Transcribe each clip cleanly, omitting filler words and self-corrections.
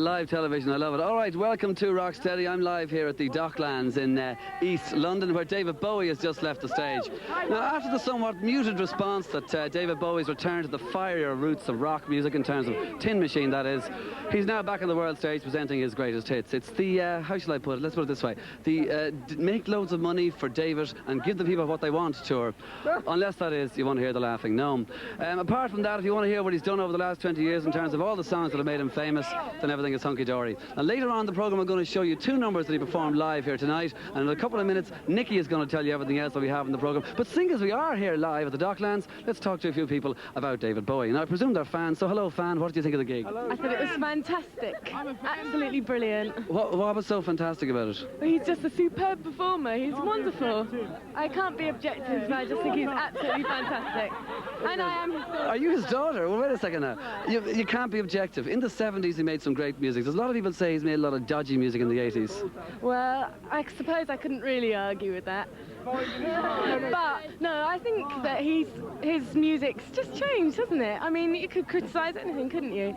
live television, I love it. All right, welcome to Rocksteady. I'm live here at the Docklands in East London, where David Bowie has just left the stage. Now, after the somewhat muted response that David Bowie's return to the fierier roots of rock music, in terms of Tin Machine, that is, he's now back on the world stage presenting his greatest hits. It's the, how shall I put it? Let's put it this way. The make loads of money for David and give the people what they want tour. Unless, that is, you want to hear the Laughing Gnome. Apart from that, if you want to hear what he's done over the last 20 years in terms of all the songs that have made him famous, then everything is hunky-dory. And later on in the programme, I'm going to show you two numbers that he performed live here tonight, and in a couple of minutes, Nicky is going to tell you everything else that we have in the programme. But seeing as we are here live at the Docklands, let's talk to a few people about David Bowie. Now, I presume they're fans, so hello, fan, what did you think of the gig? I thought it was fantastic. Absolutely brilliant. What was so fantastic about it? Well, he's just a superb performer. He's wonderful. I can't be objective, but I just think he's absolutely fantastic. And I am his daughter. Are you his daughter? Well, wait a second now. You can't be objective. In the 70s, he made some great music. There's a lot of people say he's made a lot of dodgy music in the 80s. Well, I suppose I couldn't really argue with that. But, no, I think that his music's just changed, hasn't it? I mean, you could criticise anything, couldn't you?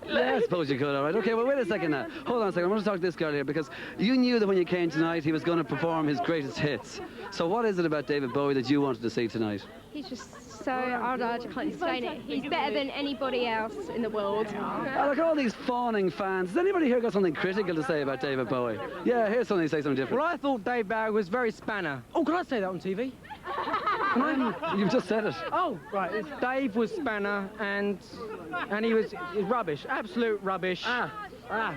Yeah, I suppose you could, all right. Okay, well, wait a second now. Hold on a second. I want to talk to this girl here, because you knew that when you came tonight, he was going to perform his greatest hits. So what is it about David Bowie that you wanted to see tonight? He's just so, I can't explain it. He's better than anybody else in the world. Oh, look at all these fawning fans. Has anybody here got something critical to say about David Bowie? Yeah, here's something to say something different. Well, I thought Dave Bowie was very spanner. Oh, can I say that on TV? You've just said it. Oh, right. Dave was spanner, and he was rubbish. Absolute rubbish.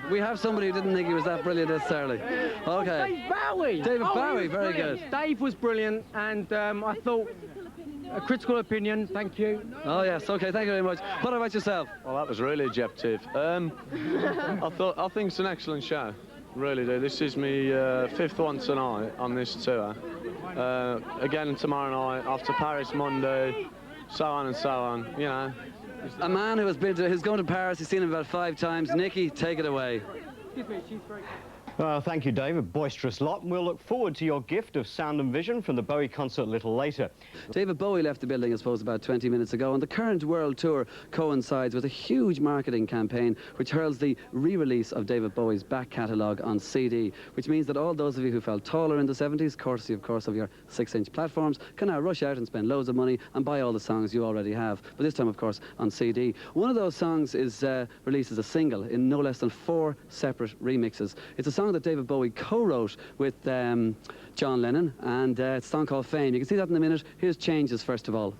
We have somebody who didn't think he was that brilliant necessarily. Okay. Dave Bowie! David Bowie, very good. Dave was brilliant, and I thought, a critical opinion, thank you. Oh yes, okay, thank you very much. What about yourself? Well, that was really objective. I think it's an excellent show. Really do. This is my fifth one tonight on this tour. Again tomorrow night, off to Paris Monday, so on and so on, you know. A man who's gone to Paris, he's seen him about 5 times. Nicky, take it away. Excuse me, she's very... Well, thank you, David. Boisterous lot, and we'll look forward to your gift of sound and vision from the Bowie concert a little later. David Bowie left the building, I suppose, about 20 minutes ago, and the current world tour coincides with a huge marketing campaign which heralds the re-release of David Bowie's back catalogue on CD, which means that all those of you who felt taller in the 70s, courtesy, of course, of your 6-inch platforms, can now rush out and spend loads of money and buy all the songs you already have, but this time, of course, on CD. One of those songs is released as a single in no less than 4 separate remixes. It's a song that David Bowie co-wrote with John Lennon, and it's a song called Fame. You can see that in a minute. Here's Changes, first of all.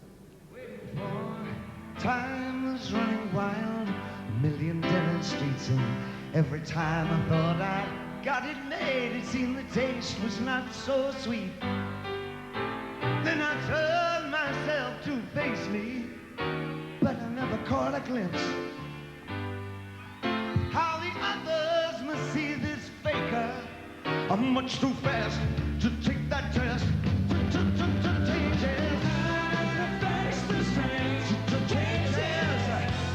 Time was running wild, a million dead streets, and every time I thought I got it made, it seemed the taste was not so sweet. Then I turned myself to face me, but I never caught a glimpse how the others must see this faker. I'm much too fast to take that test. Changes. Face the strange. Changes.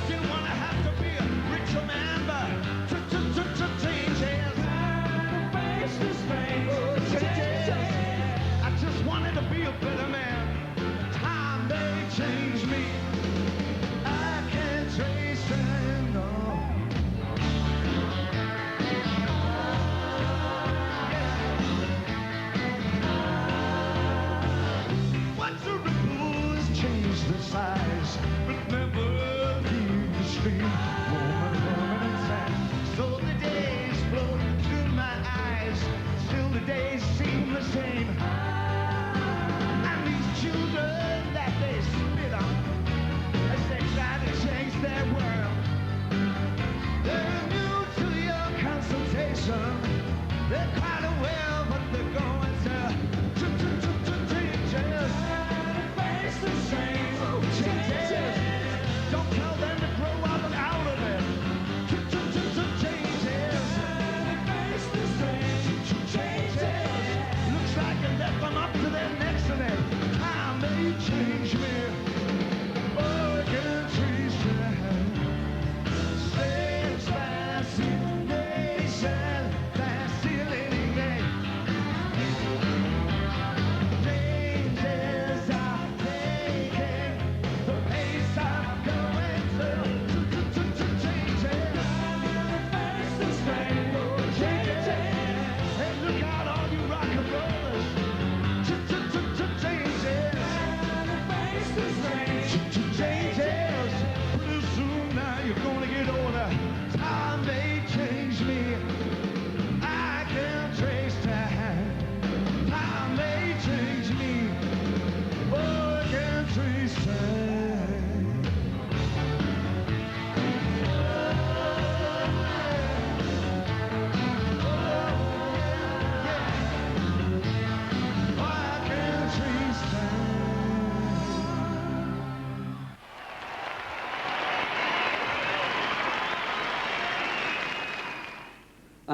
Didn't want to have to be a richer man, but changes. Face the strange. Changes. I just wanted to be a better man. Time they changed me. I can't trace them, no. The size, but never leave the stream. Moment inside. So the days flow through my eyes, still the days seem the same. And these children that they spit on as they try to change their world, they're new to your consultation. They're quite aware, but they're going to changes. Face the same. Don't tell them to grow up and out of it. Changes. Face the strange. Changes. Looks like a left on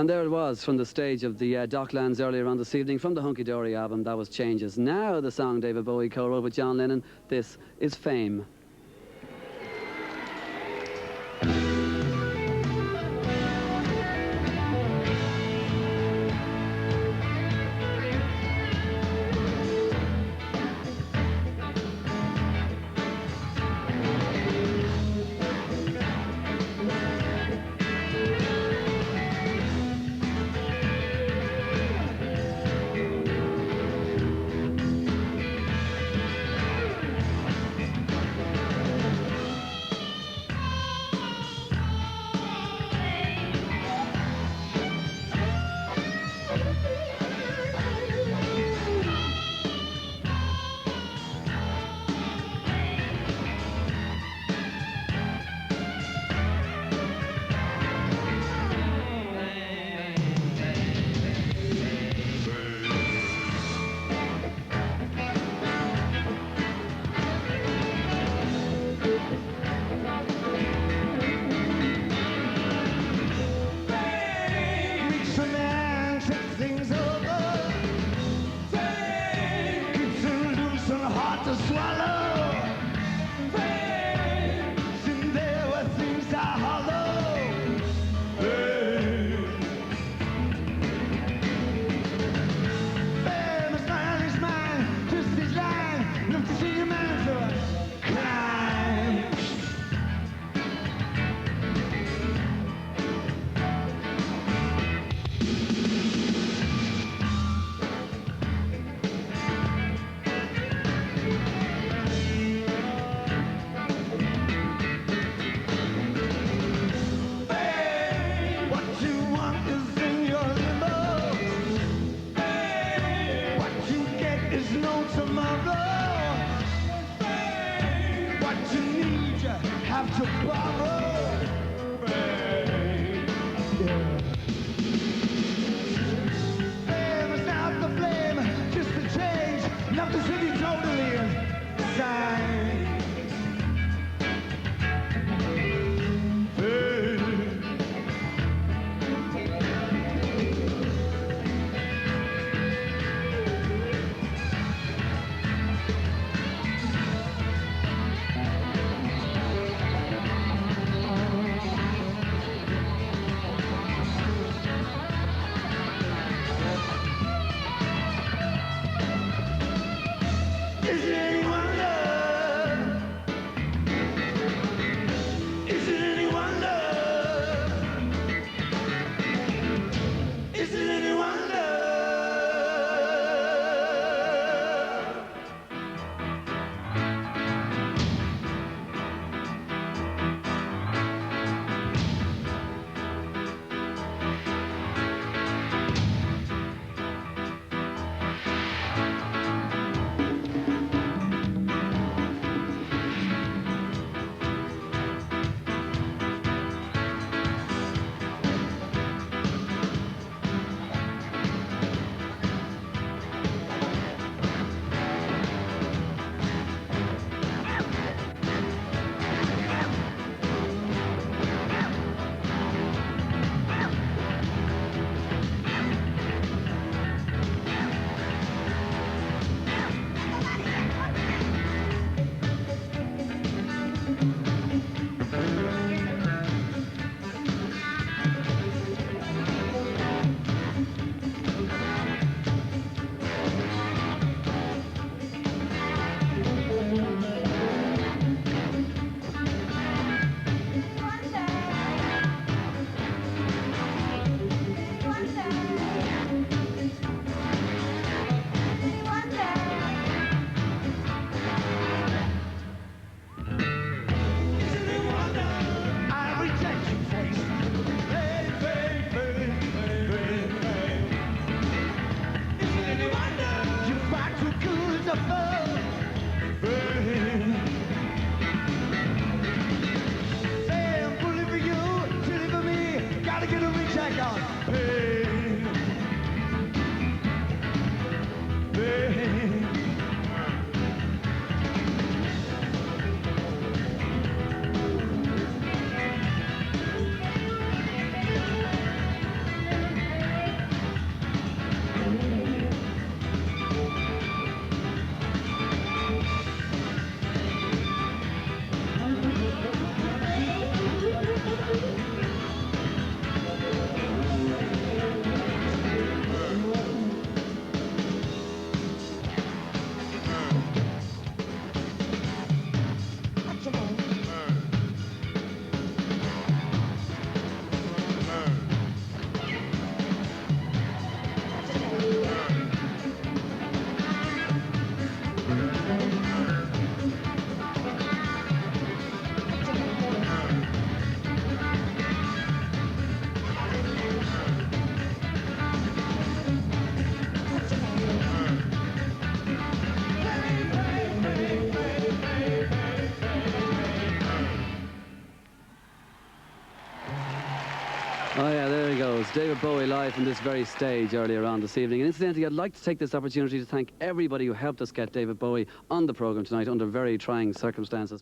And there it was from the stage of the Docklands earlier on this evening from the Hunky Dory album. That was Changes. Now the song David Bowie co-wrote with John Lennon. This is Fame. David Bowie live from this very stage earlier on this evening. And incidentally, I'd like to take this opportunity to thank everybody who helped us get David Bowie on the programme tonight under very trying circumstances.